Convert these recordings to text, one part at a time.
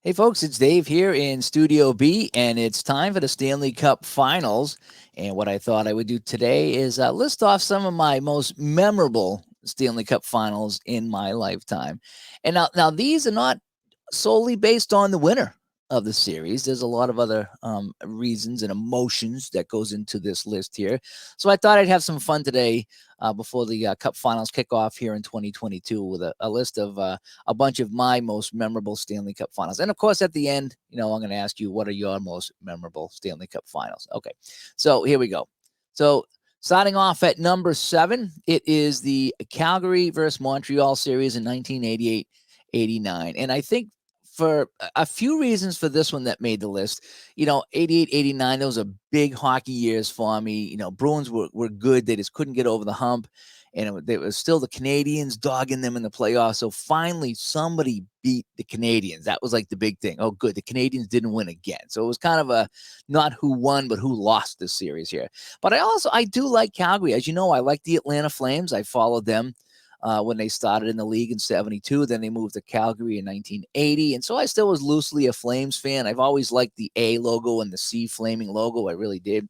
Hey, folks, it's Dave here in Studio B, and it's time for the Stanley Cup Finals. And what I thought I would do today is list off some of my most memorable Stanley Cup Finals in my lifetime. And now these are not solely based on the winner of the series. There's a lot of other reasons and emotions that goes into this list here. So I thought I'd have some fun today before the Cup Finals kick off here in 2022 with a list of a bunch of my most memorable Stanley Cup finals. And of course, at the end, I'm going to ask you, what are your most memorable Stanley Cup finals? Okay. So here we go. So starting off at number 7, it is the Calgary versus Montreal series in 1988-89. And I think for a few reasons for this one that made the list, 88-89, those are big hockey years for me. Bruins were good. They just couldn't get over the hump, and it was still the Canadians dogging them in the playoffs. So finally, somebody beat the Canadians. That was like the big thing. Oh, good. The Canadians didn't win again. So it was kind of a not who won, but who lost this series here. But I do like Calgary. As you know, I like the Atlanta Flames. I followed them when they started in the league in 72. Then they moved to Calgary in 1980. And so I still was loosely a Flames fan. I've always liked the A logo and the C flaming logo. I really did.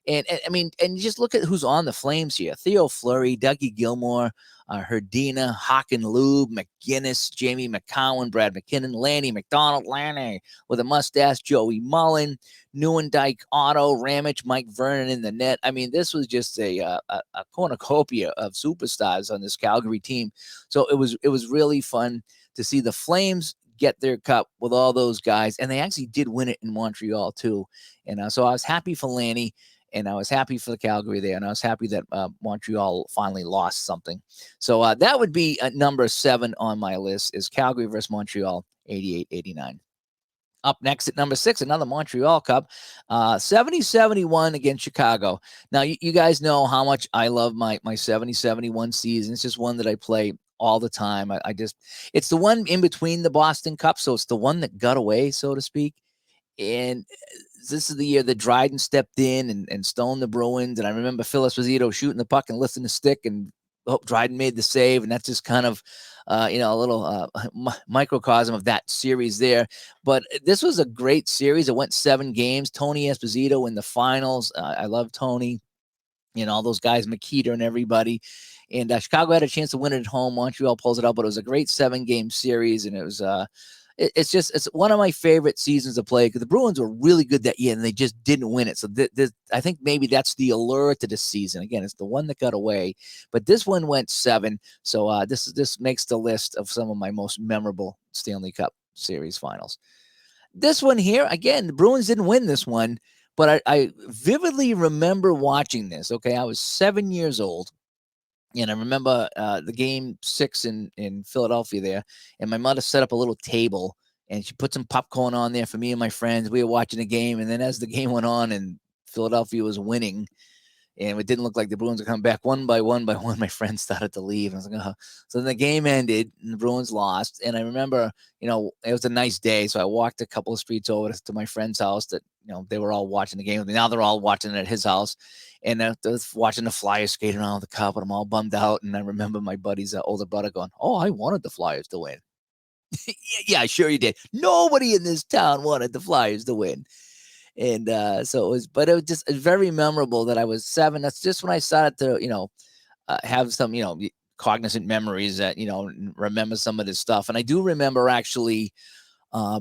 And I mean, and just look at who's on the Flames here: Theo Fleury, Dougie Gilmore, Herdina, Hawken Lube, McGinnis, Jamie McCowan, Brad McKinnon, Lanny McDonald, Lanny with a mustache, Joey Mullen, Newendike, Otto, Ramage, Mike Vernon in the net. I mean, this was just a cornucopia of superstars on this Calgary team. So it was really fun to see the Flames get their cup with all those guys, and they actually did win it in Montreal too. And so I was happy for Lanny. And I was happy for the Calgary there, and I was happy that Montreal finally lost something. So that would be number 7 on my list, is Calgary versus Montreal, 88-89. Up next at number 6, another Montreal Cup, 70-71 against Chicago. Now, you guys know how much I love my 70-71 season. It's just one that I play all the time. It's the one in between the Boston Cup, so it's the one that got away, so to speak. And this is the year that Dryden stepped in and stoned the Bruins. And I remember Phil Esposito shooting the puck and lifting the stick, and Dryden made the save. And that's just kind of, a little microcosm of that series there. But this was a great series. It went 7 games. Tony Esposito in the finals. I love Tony. All those guys, Makita and everybody. And Chicago had a chance to win it at home. Montreal pulls it out, but it was a great 7-game series. And it was it's one of my favorite seasons to play, because the Bruins were really good that year and they just didn't win it. So I think maybe that's the allure to this season. Again, it's the one that got away, but this one went 7. So this makes the list of some of my most memorable Stanley Cup Series finals. This one here, again, the Bruins didn't win this one, but I vividly remember watching this. Okay, I was 7 years old. And I remember the game 6 in Philadelphia there, and my mother set up a little table, and she put some popcorn on there for me and my friends. We were watching the game, and then as the game went on and Philadelphia was winning, and it didn't look like the Bruins would come back one by one, my friends started to leave. I was like, oh. So then the game ended, and the Bruins lost. And I remember, it was a nice day, so I walked a couple of streets over to my friend's house that, they were all watching the game. Now they're all watching it at his house. And they're watching the Flyers skating around the cup, and I'm all bummed out. And I remember my buddy's older brother going, "Oh, I wanted the Flyers to win." Yeah, sure you did. Nobody in this town wanted the Flyers to win. And so but it was just very memorable that I was 7. That's just when I started to, have some, cognizant memories that, remember some of this stuff. And I do remember actually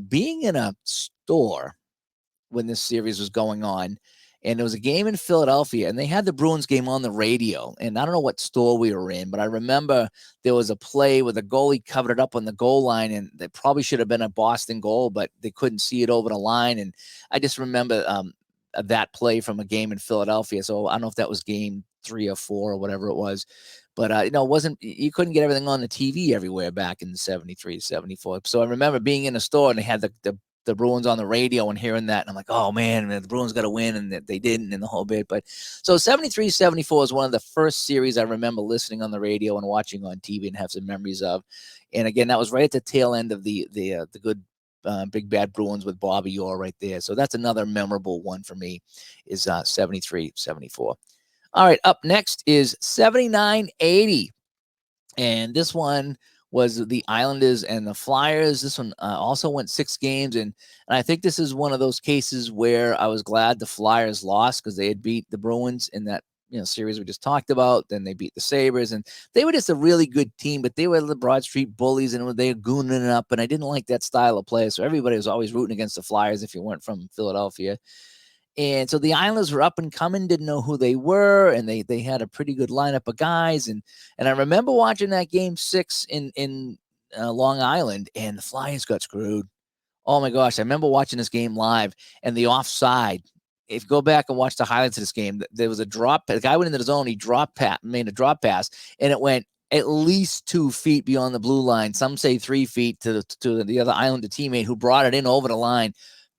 being in a store when this series was going on. And there was a game in Philadelphia, and they had the Bruins game on the radio. And I don't know what store we were in, but I remember there was a play where the goalie covered it up on the goal line, and they probably should have been a Boston goal, but they couldn't see it over the line. And I just remember that play from a game in Philadelphia. So I don't know if that was game 3 or 4 or whatever it was. But, it wasn't, you couldn't get everything on the TV everywhere back in 73, 74. So I remember being in a store, and they had the Bruins on the radio and hearing that. And I'm like, oh man, the Bruins got to win, and they didn't, and the whole bit. But so 73-74 is one of the first series I remember listening on the radio and watching on TV and have some memories of. And again, that was right at the tail end of the good Big Bad Bruins with Bobby Orr right there. So that's another memorable one for me, is 73-74. All right, up next is 79-80. And this one was the Islanders and the Flyers. This one also went 6 games, and I think this is one of those cases where I was glad the Flyers lost because they had beat the Bruins in that series we just talked about. Then they beat the Sabres, and they were just a really good team, but they were the Broad Street Bullies, and they were gooning it up, and I didn't like that style of play, so everybody was always rooting against the Flyers if you weren't from Philadelphia. And so the Islanders were up and coming, didn't know who they were, and they had a pretty good lineup of guys. And I remember watching that game 6 in Long Island, and the Flyers got screwed. Oh my gosh, I remember watching this game live, and the offside. If you go back and watch the highlights of this game, there was a drop. The guy went into the zone, he made a drop pass, and it went at least 2 feet beyond the blue line. Some say 3 feet to the other Islander teammate who brought it in over the line.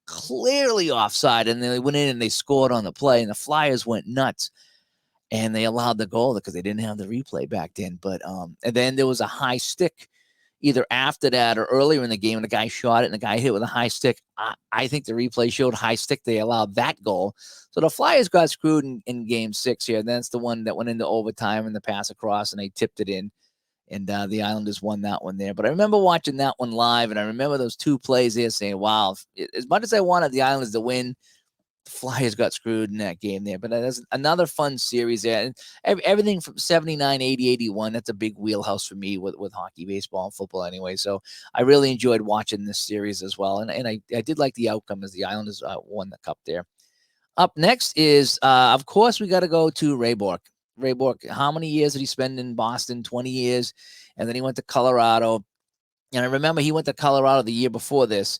Clearly offside, and they went in and they scored on the play, and the Flyers went nuts, and they allowed the goal because they didn't have the replay back then. But and then there was a high stick either after that or earlier in the game, and the guy shot it, and the guy hit with a high stick. I think the replay showed high stick. They allowed that goal, so the Flyers got screwed in game 6 here. And that's the one that went into overtime and the pass across, and they tipped it in. And the Islanders won that one there. But I remember watching that one live, and I remember those 2 plays there saying, wow, as much as I wanted the Islanders to win, the Flyers got screwed in that game there. But that's another fun series there. And everything from 79, 80, 81, that's a big wheelhouse for me with hockey, baseball, and football anyway. So I really enjoyed watching this series as well. And I did like the outcome as the Islanders won the cup there. Up next is, of course, we got to go to Ray Bourque. Ray Bourque, how many years did he spend in Boston? 20 years. And then he went to Colorado. And I remember he went to Colorado the year before this.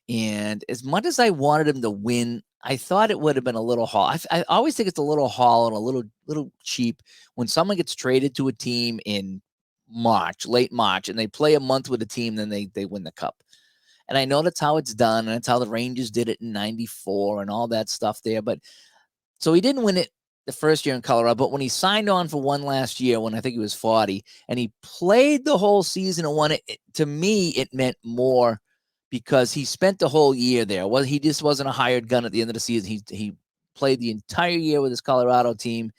And as much as I wanted him to win, I thought it would have been a little hollow. I always think it's a little hollow and a little cheap when someone gets traded to a team in March, late March, and they play a month with a team, then they win the cup. And I know that's how it's done, and that's how the Rangers did it in 94 and all that stuff there. But so he didn't win it the first year in Colorado, but when he signed on for one last year, when I think he was 40, and he played the whole season and won it, to me, it meant more because he spent the whole year there. Well, he just wasn't a hired gun at the end of the season. He played the entire year with his Colorado team.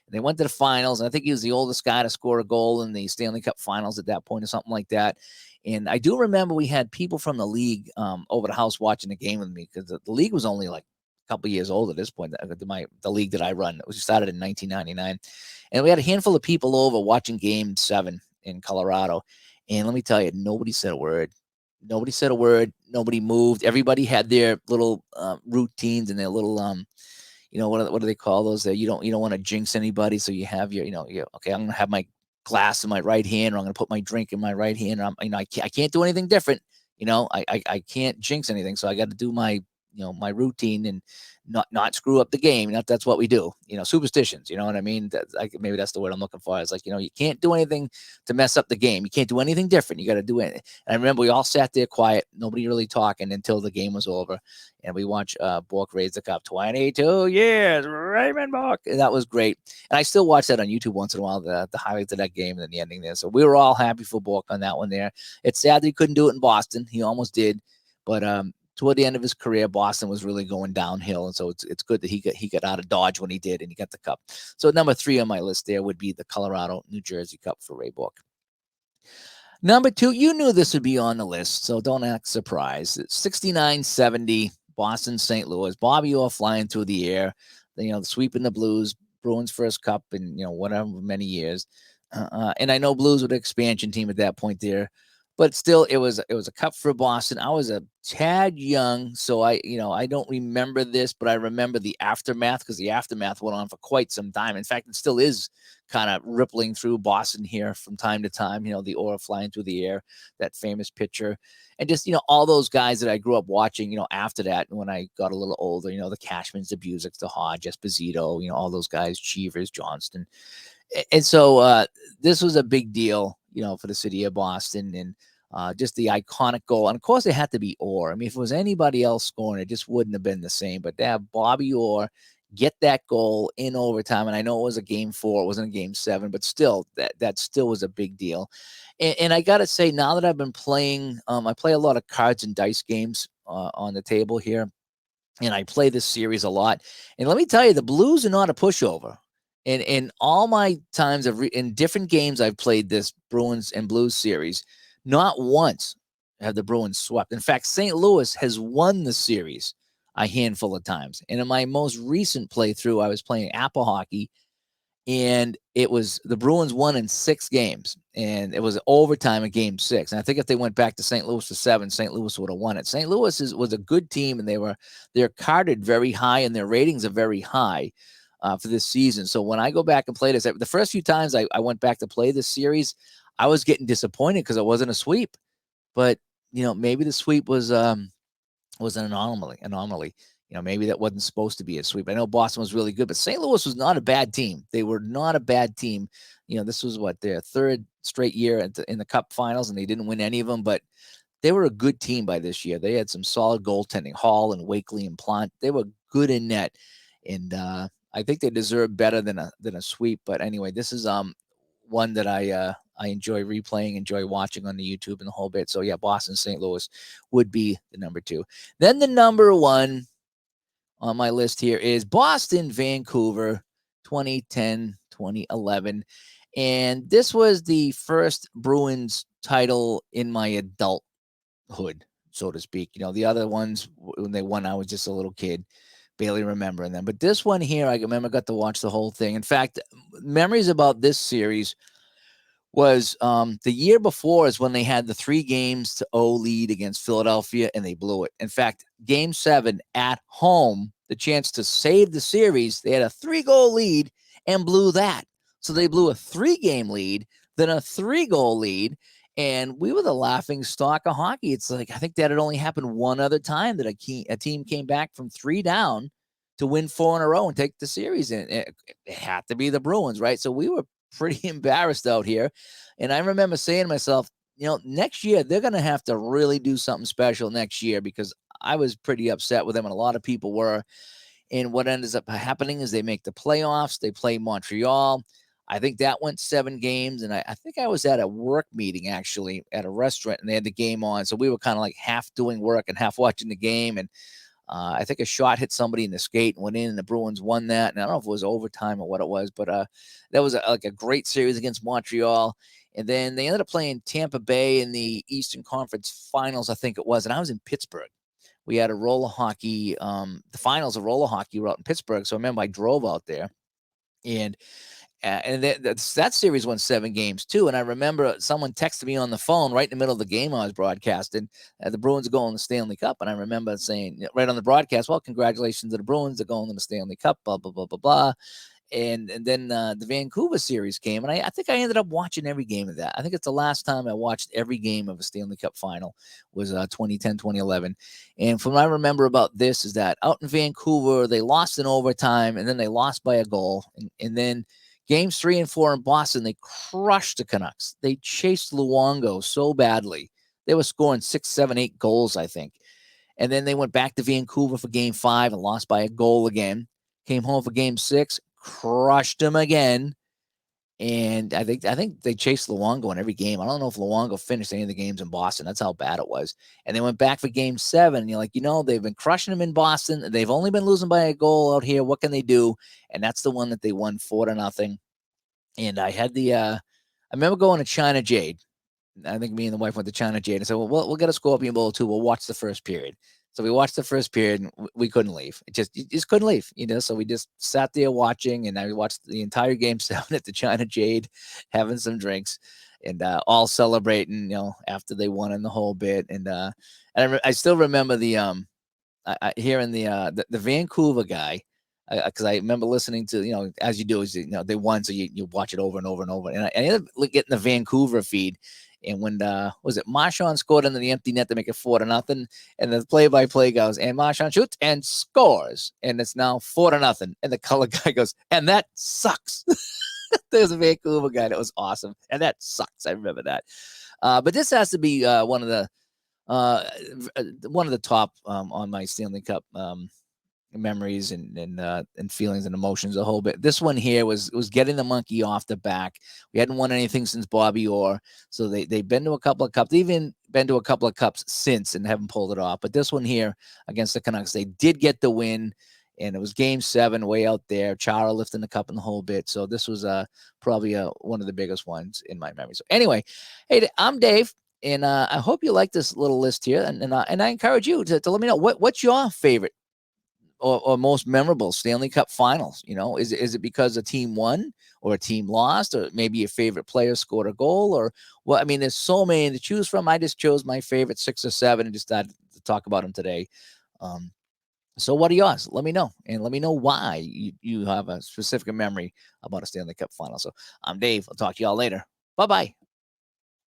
They went to the finals, and I think he was the oldest guy to score a goal in the Stanley Cup finals at that point or something like that. And I do remember we had people from the league over the house watching the game with me because the league was only like couple of years old at this point. The league that I run, it was started in 1999, and we had a handful of people over watching Game 7 in Colorado. And let me tell you, nobody said a word. Nobody said a word. Nobody moved. Everybody had their little routines and their little what do they call those? You don't want to jinx anybody, so you have your okay. I'm gonna have my glass in my right hand, or I'm gonna put my drink in my right hand. I can't do anything different. I can't jinx anything, so I got to do my my routine and not screw up the game. That's what we do. Superstitions. You know what I mean? Maybe that's the word I'm looking for. It's like, you can't do anything to mess up the game. You can't do anything different. You got to do it. And I remember we all sat there quiet, nobody really talking until the game was over, and we watched Bourque raise the cup. 22 years, Raymond Bourque. And that was great. And I still watch that on YouTube once in a while, the highlights of that game and then the ending there. So we were all happy for Bourque on that one there. It's sad that he couldn't do it in Boston. He almost did, but toward the end of his career, Boston was really going downhill, and so it's good that he got out of Dodge when he did, and he got the cup. So number 3 on my list there would be the Colorado New Jersey Cup for Ray Bourque. Number 2, you knew this would be on the list, so don't act surprised. It's 69-70 Boston St. Louis. Bobby Orr flying through the air, sweeping the Blues, Bruins first cup in whatever many years. And I know Blues were the expansion team at that point there. But still, it was a cup for Boston. I was a tad young, so I don't remember this, but I remember the aftermath because the aftermath went on for quite some time. In fact, it still is kind of rippling through Boston here from time to time. The aura flying through the air, that famous picture, and just all those guys that I grew up watching. After that, when I got a little older, the Cashmans, the Busiks, the Hodge, Esposito, all those guys, Cheevers, Johnston, and so this was a big deal. For the city of Boston, and just the iconic goal. And of course, it had to be Orr. I mean, if it was anybody else scoring, it just wouldn't have been the same. But to have Bobby Orr get that goal in overtime, and I know it was a game 4, it wasn't a game 7, but still, that still was a big deal. And I got to say, now that I've been playing, I play a lot of cards and dice games on the table here, and I play this series a lot. And let me tell you, the Blues are not a pushover. In all my times in different games I've played this Bruins and Blues series, Not once have the Bruins swept. In fact, St. Louis has won the series a handful of times. And in my most recent playthrough, I was playing Apple hockey, and it was the Bruins won in 6 games, and it was overtime in game 6. And I think if they went back to St. Louis for 7, St. Louis would have won it. St. Louis was a good team, and they're carded very high, and their ratings are very high for this season. So when I go back and play this, the first few times I went back to play this series, I was getting disappointed because it wasn't a sweep. But maybe the sweep was an anomaly. Maybe that wasn't supposed to be a sweep. I know Boston was really good, but St. Louis was not a bad team. They were not a bad team. This was their 3rd straight year in the Cup Finals, and they didn't win any of them, but they were a good team by this year. They had some solid goaltending, Hall and Wakely and Plant. They were good in net, and I think they deserve better than a sweep. But anyway, this is one that I enjoy replaying, enjoy watching on the YouTube and the whole bit. So yeah, Boston, St. Louis would be the number 2. Then the number 1 on my list here is Boston, Vancouver, 2010-2011. And this was the first Bruins title in my adulthood, so to speak. The other ones, when they won, I was just a little kid, barely remembering them. But this one here, I remember I got to watch the whole thing. In fact, memories about this series was the year before is when they had the 3-0 lead against Philadelphia, and they blew it. In fact, game 7 at home, the chance to save the series, they had a 3-goal lead and blew that. So they blew a 3-game lead, then a 3-goal lead, and we were the laughing stock of hockey. It's like, I think that had only happened one other time that a team came back from 3 down to win 4 in a row and take the series. And it had to be the Bruins, right? So we were pretty embarrassed out here. And I remember saying to myself, next year they're going to have to really do something special next year, because I was pretty upset with them, and a lot of people were. And what ends up happening is they make the playoffs. They play Montreal. I think that went 7 games. And I think I was at a work meeting, actually, at a restaurant, and they had the game on. So we were kind of like half doing work and half watching the game. And I think a shot hit somebody in the skate and went in, and the Bruins won that. And I don't know if it was overtime or what it was, but that was like a great series against Montreal. And then they ended up playing Tampa Bay in the Eastern Conference Finals, I think it was. And I was in Pittsburgh. We had a roller hockey, the finals of roller hockey were out in Pittsburgh. So I remember I drove out there, and that series won 7 games too. And I remember someone texted me on the phone right in the middle of the game I was broadcasting. The Bruins are going to the Stanley Cup. And I remember saying right on the broadcast, well, congratulations to the Bruins. They're going to the Stanley Cup, blah, blah, blah, blah, blah. And then the Vancouver series came, and I think I ended up watching every game of that. I think it's the last time I watched every game of a Stanley Cup final was 2010, 2011. And from what I remember about this is that out in Vancouver, they lost in overtime, and then they lost by a goal. And then games 3 and 4 in Boston, they crushed the Canucks. They chased Luongo so badly. They were scoring 6, 7, 8 goals, I think. And then they went back to Vancouver for game 5 and lost by a goal again. Came home for game 6, crushed them again. And I think they chased Luongo in every game. I don't know if Luongo finished any of the games in Boston. That's how bad it was. And they went back for game 7. And you're like, they've been crushing them in Boston. They've only been losing by a goal out here. What can they do? And that's the one that they won 4-0. And I had I remember going to China Jade. I think me and the wife went to China Jade and said, well, we'll get a Scorpion Bowl too. We'll watch the first period. So we watched the first period, and we couldn't leave. You just couldn't leave, So we just sat there watching, and I watched the entire game 7 at the China Jade, having some drinks, and all celebrating, after they won in the whole bit. And I still remember hearing the Vancouver guy, because I remember listening to, as you do, is they won, so you watch it over and over and over. And I ended up getting the Vancouver feed. And when was it Marchand scored under the empty net to make it 4-0, and the play-by-play goes, and Marchand shoots and scores, and it's now 4-0. And the color guy goes, and that sucks. There's a Vancouver guy that was awesome, and that sucks. I remember that. But this has to be one of the top on my Stanley Cup memories and feelings and emotions a whole bit. This one here was getting the monkey off the back. We hadn't won anything since Bobby Orr, so they've been to a couple of cups. They've even been to a couple of cups since and haven't pulled it off. But this one here against the Canucks, they did get the win, and it was game 7 way out there. Chara lifting the cup in the whole bit. So this was probably one of the biggest ones in my memory. So anyway, hey, I'm Dave. And I hope you like this little list here. And I encourage you to let me know what's your favorite or most memorable Stanley Cup finals. Is it because a team won or a team lost, or maybe your favorite player scored a goal, or well, I mean, there's so many to choose from. I just chose my favorite 6 or 7 and just started to talk about them today. So what are yours? Let me know, and let me know why you have a specific memory about a Stanley Cup final. So I'm Dave. I'll talk to y'all later. Bye-bye.